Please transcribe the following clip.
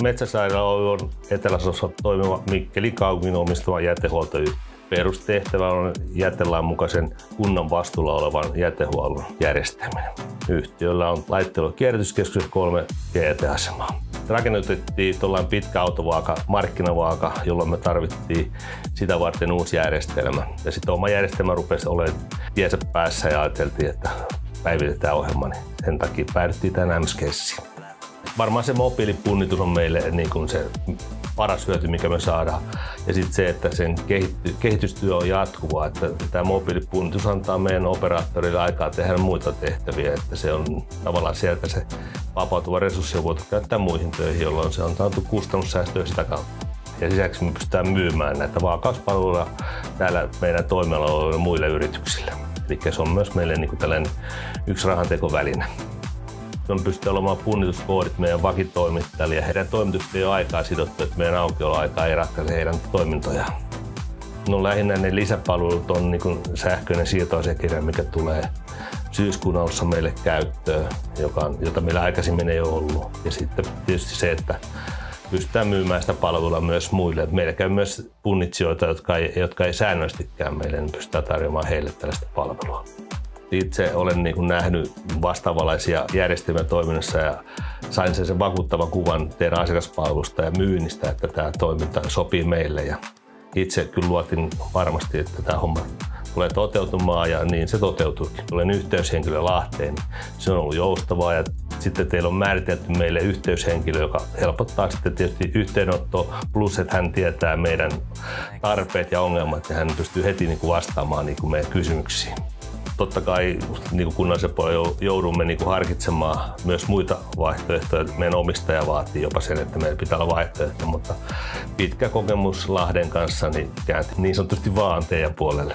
Metsäsairaala on Etelä-Savossa toimiva Mikkelin kaupungin omistama jätehuoltoyhtiö. Perustehtävä on jätelain mukaisen kunnan vastuulla olevan jätehuollon järjestäminen. Yhtiöllä on laittelu- ja kierrätyskeskus 3 jäteasemaa. Rakennutettiin tuollainen pitkä autovaaka, markkinavaaka, jolloin me tarvittiin sitä varten uusi järjestelmä. Ja sitten oma järjestelmä rupesi olemaan tiensä päässä ja ajateltiin, että päivitetään ohjelma, niin sen takia päädyttiin tähän MS-kessiin. Varmaan se mobiilipunnitus on meille niin kuin se paras hyöty, mikä me saadaan. Ja sitten se, että sen kehitystyö on jatkuvaa, että tämä mobiilipunnitus antaa meidän operaattorille aikaa tehdä muita tehtäviä, että se on tavallaan sieltä se vapautuva resurssi on voitu käyttää muihin töihin, jolloin se on saatu kustannussäästöä sitä kautta. Ja lisäksi me pystytään myymään näitä vaakauspalveluja täällä meidän toimialalla muille yrityksille. Eli se on myös meille niin kuin tällainen yksi rahantekoväline. On pystytty olemaan punnituskoodit meidän vakitoimittajille ja heidän toimitukset ei ole aikaa sidottu, että meidän aukioloaikaa ei ratkaise heidän toimintojaan. No lähinnä ne lisäpalvelut on niin kuin sähköinen siirtoasiakirja, mikä tulee syyskuun alussa meille käyttöön, jota meillä aikaisemmin ei ole ollut. Ja sitten tietysti se, että pystytään myymään sitä palvelua myös muille. Meillä käy myös punnitsijoita, jotka ei säännöllisestikään meille, niin pystytään tarjoamaan heille tällaista palvelua. Itse olen niin kuin nähnyt vastaavanlaisia järjestelmiä toiminnassa ja sain sen vakuuttavan kuvan teidän asiakaspalvelusta ja myynnistä, että tämä toiminta sopii meille. Ja itse kyllä luotin varmasti, että tämä homma tulee toteutumaan ja niin se toteutuikin. Olen yhteyshenkilö Lahteen, se on ollut joustavaa ja sitten teillä on määritelty meille yhteyshenkilö, joka helpottaa sitten tietysti yhteydenottoa, plus että hän tietää meidän tarpeet ja ongelmat ja hän pystyy heti niin kuin vastaamaan niin kuin meidän kysymyksiin. Totta kai niin kunnallisen puolella joudumme niin harkitsemaan myös muita vaihtoehtoja. Meidän omistaja vaatii jopa sen, että meillä pitää olla vaihtoehto, mutta pitkä kokemus Lahden kanssa niin käänti niin sanotusti vaan teidän puolelle.